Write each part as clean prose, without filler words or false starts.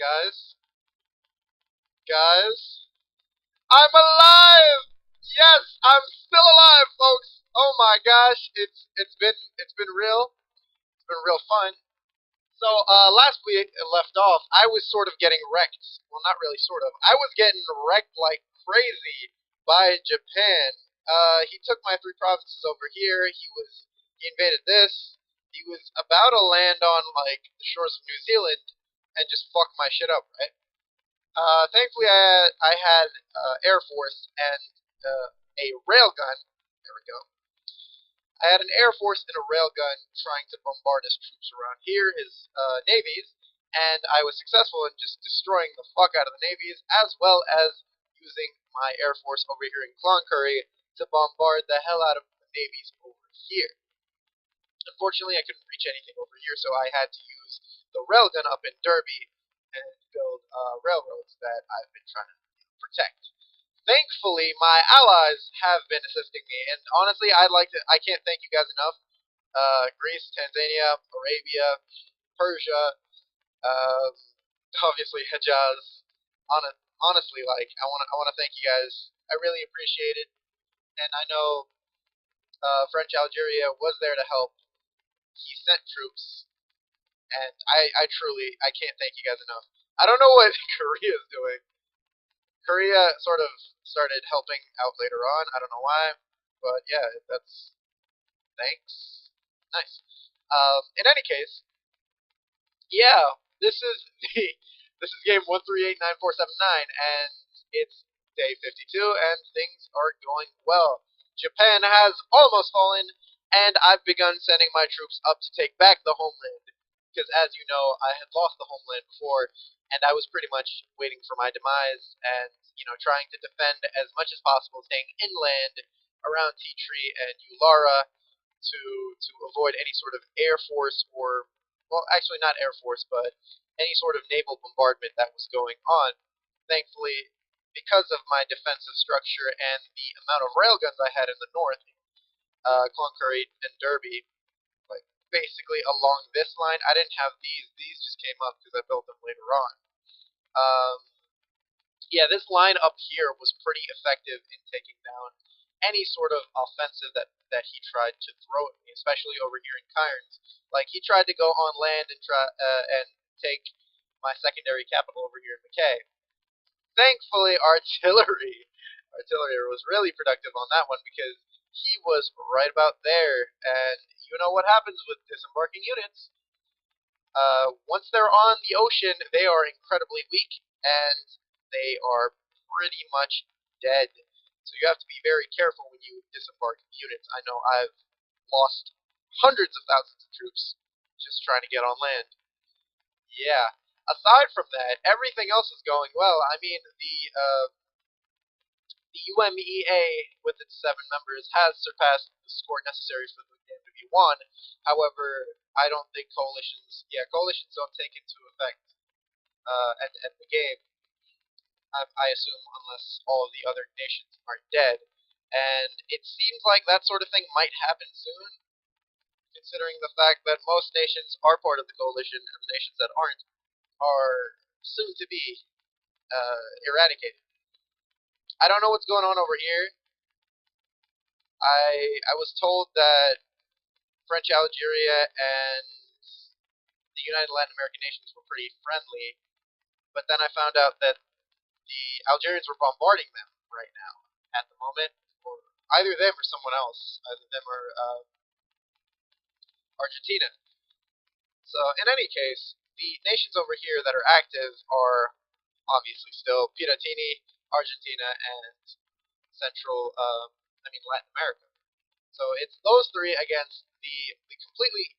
guys. Guys, I'm alive! Yes, I'm still alive, folks. Oh my gosh, it's been real. It's been real fun. So, last we left off, I was sort of getting wrecked. Well, not really, sort of. I was getting wrecked like crazy by Japan. He took my three provinces over here. He invaded this. He was about to land on like the shores of New Zealand and just fuck my shit up, right? Thankfully, I had Air Force and a railgun. There we go. I had an Air Force and a railgun trying to bombard his troops around here, his navies, and I was successful in just destroying the fuck out of the navies, as well as using my Air Force over here in Cloncurry to bombard the hell out of the navies over here. Unfortunately, I couldn't reach anything over here, so I had to use the railgun up in Derby and build railroads that I've been trying to protect. Thankfully, my allies have been assisting me, and honestly, I can't thank you guys enough. Greece, Tanzania, Arabia, Persia, uh, obviously Hejaz. Honestly, like I wanna thank you guys. I really appreciate it, and I know French Algeria was there to help. He sent troops, and I can't thank you guys enough. I don't know what Korea is doing. Korea sort of started helping out later on. I don't know why, but yeah, that's thanks. Nice. In any case, yeah, this is this is game 1389479, and it's day 52, and things are going well. Japan has almost fallen, and I've begun sending my troops up to take back the homeland. Because as you know, I had lost the homeland before, and I was pretty much waiting for my demise, and trying to defend as much as possible, staying inland around Tea Tree and Ulara to avoid any sort of air force or, well, actually not air force, but any sort of naval bombardment that was going on. Thankfully, because of my defensive structure and the amount of railguns I had in the north, Cloncurry and Derby, like basically along this line, I didn't have these. These just came up because I built them later on. Um, yeah, this line up here was pretty effective in taking down any sort of offensive that he tried to throw at me, especially over here in Cairns. Like he tried to go on land and and take my secondary capital over here in Mackay. Thankfully, artillery was really productive on that one because he was right about there. And you know what happens with disembarking units? Once they're on the ocean, they are incredibly weak and they are pretty much dead. So you have to be very careful when you disembark units. I know I've lost hundreds of thousands of troops just trying to get on land. Yeah. Aside from that, everything else is going well. I mean, the UMEA, with its 7 members, has surpassed the score necessary for the game to be won. However, I don't think coalitions don't take into effect at the end of the game. I assume, unless all of the other nations are dead. And it seems like that sort of thing might happen soon, considering the fact that most nations are part of the coalition, and the nations that aren't are soon to be eradicated. I don't know what's going on over here. I was told that French Algeria and the United Latin American nations were pretty friendly, but then I found out that the Algerians were bombarding them right now at the moment, or either them or someone else, either them or Argentina. So in any case, the nations over here that are active are obviously still Piratini, Argentina, and Latin America. So it's those three against the completely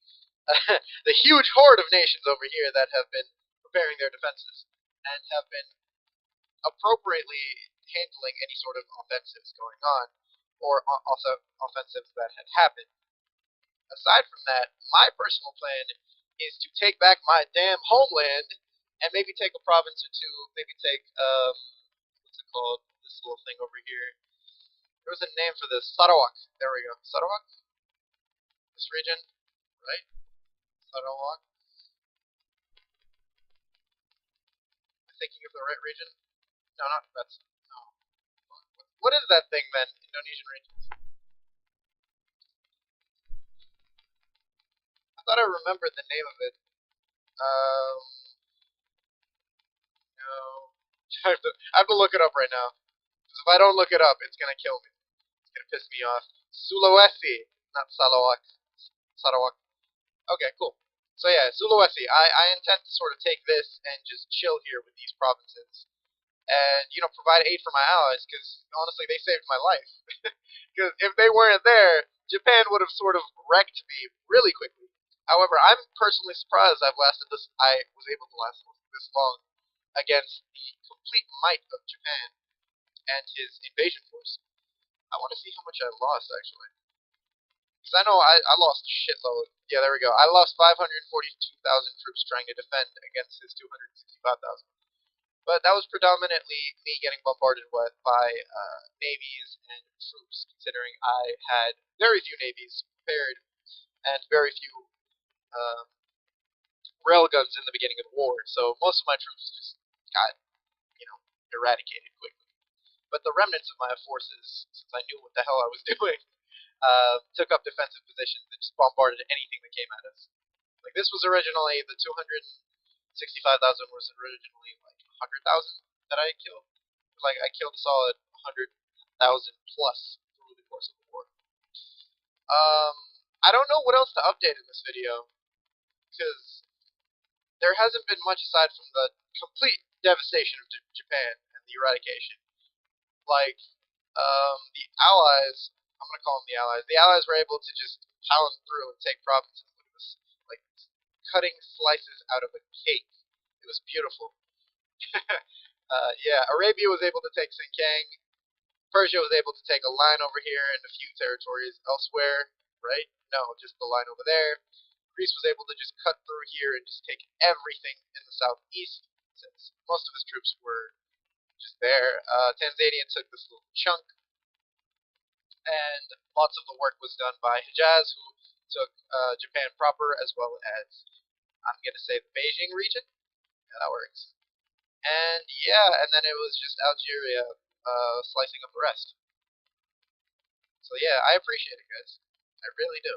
the huge horde of nations over here that have been preparing their defenses and have been appropriately handling any sort of offensives going on, or also offensives that had happened. Aside from that, my personal plan is to take back my damn homeland and maybe take a province or two. Maybe take what's it called? This little thing over here. There was a name for this. Sarawak. There we go. Sarawak. This region, right? Sarawak. thinking of the right region? No, not that's no. What is that thing then? Indonesian regions. I thought I remembered the name of it. Um, no. I have to look it up right now. Because if I don't look it up, it's gonna kill me. It's gonna piss me off. Sulawesi, not Sarawak. Sarawak. Okay, cool. So yeah, Sulawesi. I intend to sort of take this and just chill here with these provinces, and provide aid for my allies. Because honestly, they saved my life. Because if they weren't there, Japan would have sort of wrecked me really quickly. However, I'm personally surprised I was able to last this long against the complete might of Japan and his invasion force. I want to see how much I lost, actually. Because I know I lost a shitload. Yeah, there we go. I lost 542,000 troops trying to defend against his 265,000. But that was predominantly me getting bombarded by navies and troops, considering I had very few navies prepared and very few railguns in the beginning of the war. So most of my troops just got, eradicated quickly. But the remnants of my forces, since I knew what the hell I was doing, took up defensive positions and just bombarded anything that came at us. Like, this was originally, the 265,000 was originally like 100,000 that I killed. Like, I killed a solid 100,000 plus through the course of the war. I don't know what else to update in this video, because there hasn't been much aside from the complete devastation of Japan and the eradication. Like, the Allies, I'm gonna call them the Allies. The Allies were able to just pound through and take provinces. Look at this, like cutting slices out of a cake. It was beautiful. Yeah, Arabia was able to take Sinkang. Persia was able to take a line over here and a few territories elsewhere. Right? No, just the line over there. Greece was able to just cut through here and just take everything in the southeast, since most of his troops were just there. Tanzania took this little chunk, and lots of the work was done by Hejaz, who took Japan proper, as well as, I'm going to say, the Beijing region. Yeah, that works. And yeah, and then it was just Algeria slicing up the rest. So yeah, I appreciate it, guys. I really do.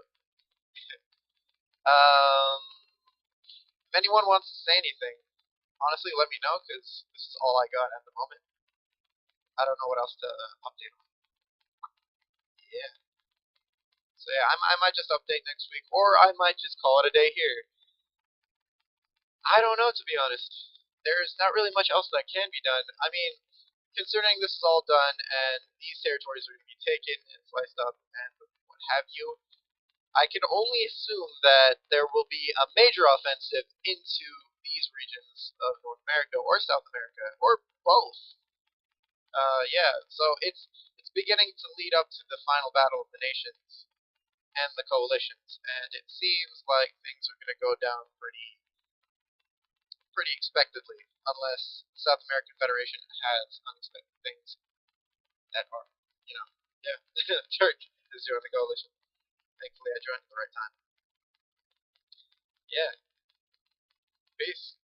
If anyone wants to say anything, honestly, let me know, because this is all I got at the moment. I don't know what else to update on. Yeah. So yeah, I might just update next week, or I might just call it a day here. I don't know, to be honest. There's not really much else that can be done. I mean, considering this is all done, and these territories are going to be taken and sliced up, and what have you, I can only assume that there will be a major offensive into these regions of North America or South America, or both. Yeah, so it's beginning to lead up to the final battle of the nations and the coalitions, and it seems like things are going to go down pretty expectedly, unless the South American Federation has unexpected things that are, yeah, Turkey is doing the coalition. Thankfully, I joined at the right time. Yeah, peace.